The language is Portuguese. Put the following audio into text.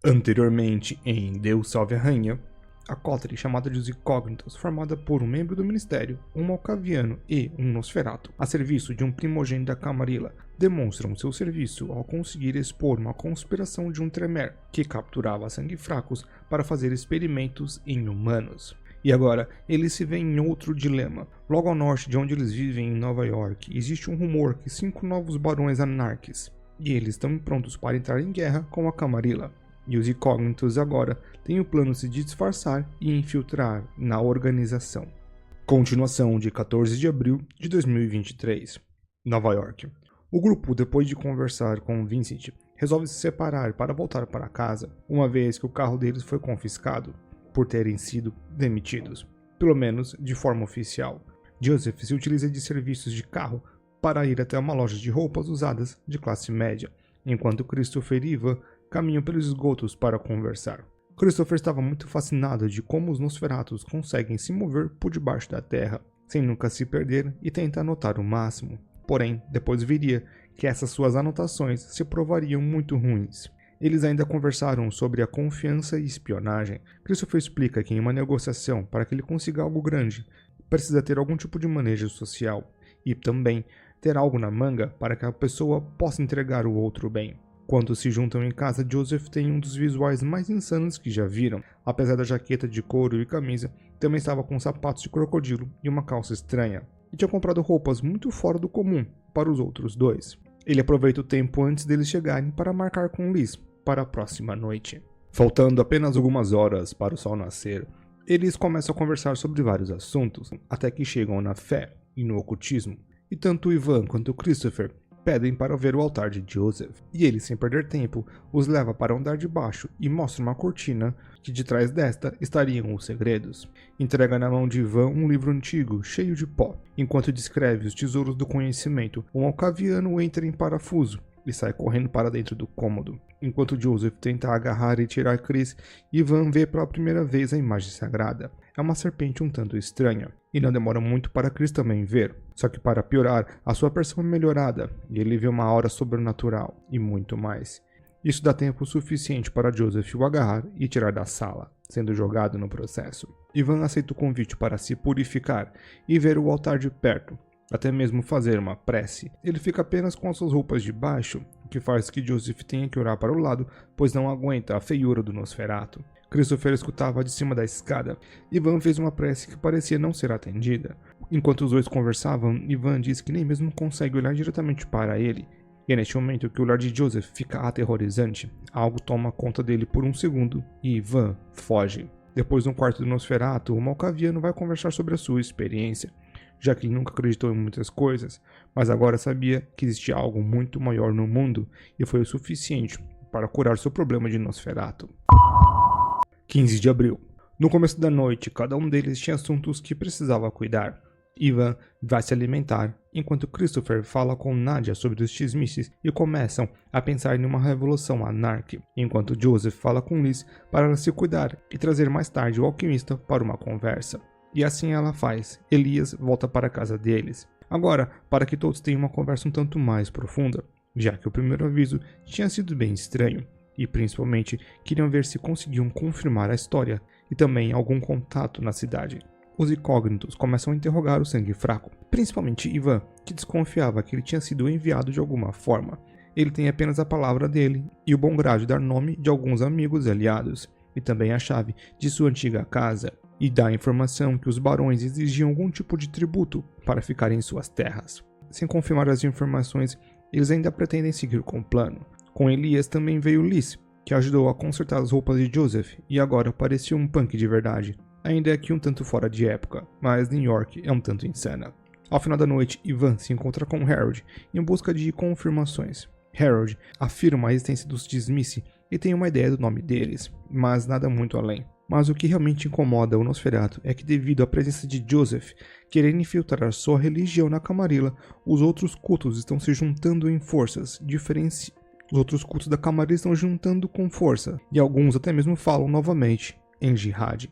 Anteriormente, em Deus Salve a Rainha, a coterie chamada de Os Incógnitos, formada por um membro do Ministério, um Malkaviano e um Nosferatu, a serviço de um primogênito da Camarilla, demonstram seu serviço ao conseguir expor uma conspiração de um Tremere, que capturava sangue fracos para fazer experimentos em humanos. E agora, eles se veem em outro dilema. Logo ao norte de onde eles vivem, em Nova York, existe um rumor que 5 novos barões anarques, e eles estão prontos para entrar em guerra com a Camarilla. E os Incógnitos agora têm o plano de se disfarçar e infiltrar na organização. Continuação de 14 de abril de 2023, Nova York. O grupo, depois de conversar com Vincent, resolve se separar para voltar para casa, uma vez que o carro deles foi confiscado por terem sido demitidos, pelo menos de forma oficial. Joseph se utiliza de serviços de carro para ir até uma loja de roupas usadas de classe média, enquanto Christopher e Ivan caminham pelos esgotos para conversar. Christopher estava muito fascinado de como os Nosferatus conseguem se mover por debaixo da terra, sem nunca se perder e tenta anotar o máximo. Porém, depois viria que essas suas anotações se provariam muito ruins. Eles ainda conversaram sobre a confiança e espionagem. Christopher explica que em uma negociação, para que ele consiga algo grande, precisa ter algum tipo de manejo social, e também ter algo na manga para que a pessoa possa entregar o outro bem. Quando se juntam em casa, Joseph tem um dos visuais mais insanos que já viram. Apesar da jaqueta de couro e camisa, também estava com sapatos de crocodilo e uma calça estranha. E tinha comprado roupas muito fora do comum para os outros dois. Ele aproveita o tempo antes deles chegarem para marcar com Liz para a próxima noite. Faltando apenas algumas horas para o sol nascer, eles começam a conversar sobre vários assuntos, até que chegam na fé e no ocultismo. E tanto Ivan quanto Christopher pedem para ver o altar de Joseph, e ele, sem perder tempo, os leva para o andar de baixo e mostra uma cortina que de trás desta estariam os segredos. Entrega na mão de Ivan um livro antigo, cheio de pó. Enquanto descreve os tesouros do conhecimento, um Malkaviano entra em parafuso e sai correndo para dentro do cômodo. Enquanto Joseph tenta agarrar e tirar Chris, Ivan vê pela primeira vez a imagem sagrada. É uma serpente um tanto estranha, e não demora muito para Chris também ver. Só que para piorar, a sua percepção é melhorada, e ele vê uma aura sobrenatural, e muito mais. Isso dá tempo suficiente para Joseph o agarrar e tirar da sala, sendo jogado no processo. Ivan aceita o convite para se purificar e ver o altar de perto, até mesmo fazer uma prece. Ele fica apenas com as suas roupas de baixo, o que faz que Joseph tenha que olhar para o lado, pois não aguenta a feiura do Nosferatu. Christopher escutava de cima da escada. Ivan fez uma prece que parecia não ser atendida. Enquanto os dois conversavam, Ivan diz que nem mesmo consegue olhar diretamente para ele. E é neste momento que o olhar de Joseph fica aterrorizante. Algo toma conta dele por um segundo e Ivan foge. Depois, no quarto do Nosferatu, o Malkaviano vai conversar sobre a sua experiência, já que ele nunca acreditou em muitas coisas, mas agora sabia que existia algo muito maior no mundo e foi o suficiente para curar seu problema de Nosferatu. 15 de abril. No começo da noite, cada um deles tinha assuntos que precisava cuidar. Ivan vai se alimentar, enquanto Christopher fala com Nadia sobre os chismices e começam a pensar em uma revolução anarque, enquanto Joseph fala com Liz para ela se cuidar e trazer mais tarde o alquimista para uma conversa. E assim ela faz. Elias volta para a casa deles. Agora, para que todos tenham uma conversa um tanto mais profunda, já que o primeiro aviso tinha sido bem estranho, e principalmente queriam ver se conseguiam confirmar a história e também algum contato na cidade. Os Incógnitos começam a interrogar o Sangue Fraco, principalmente Ivan, que desconfiava que ele tinha sido enviado de alguma forma. Ele tem apenas a palavra dele e o bom grado de dar nome de alguns amigos e aliados, e também a chave de sua antiga casa, e dá a informação que os barões exigiam algum tipo de tributo para ficar em suas terras. Sem confirmar as informações, eles ainda pretendem seguir com o plano. Com Elias também veio Liz, que ajudou a consertar as roupas de Joseph e agora parecia um punk de verdade. Ainda é aqui um tanto fora de época, mas New York é um tanto insana. Ao final da noite, Ivan se encontra com Harold em busca de confirmações. Harold afirma a existência dos Dismiss e tem uma ideia do nome deles, mas nada muito além. Mas o que realmente incomoda o Nosferatu é que, devido à presença de Joseph querendo infiltrar sua religião na Camarilla, os outros cultos estão se juntando em forças diferentes. Os outros cultos da Camarilla estão juntando com força, e alguns até mesmo falam novamente em Jihad.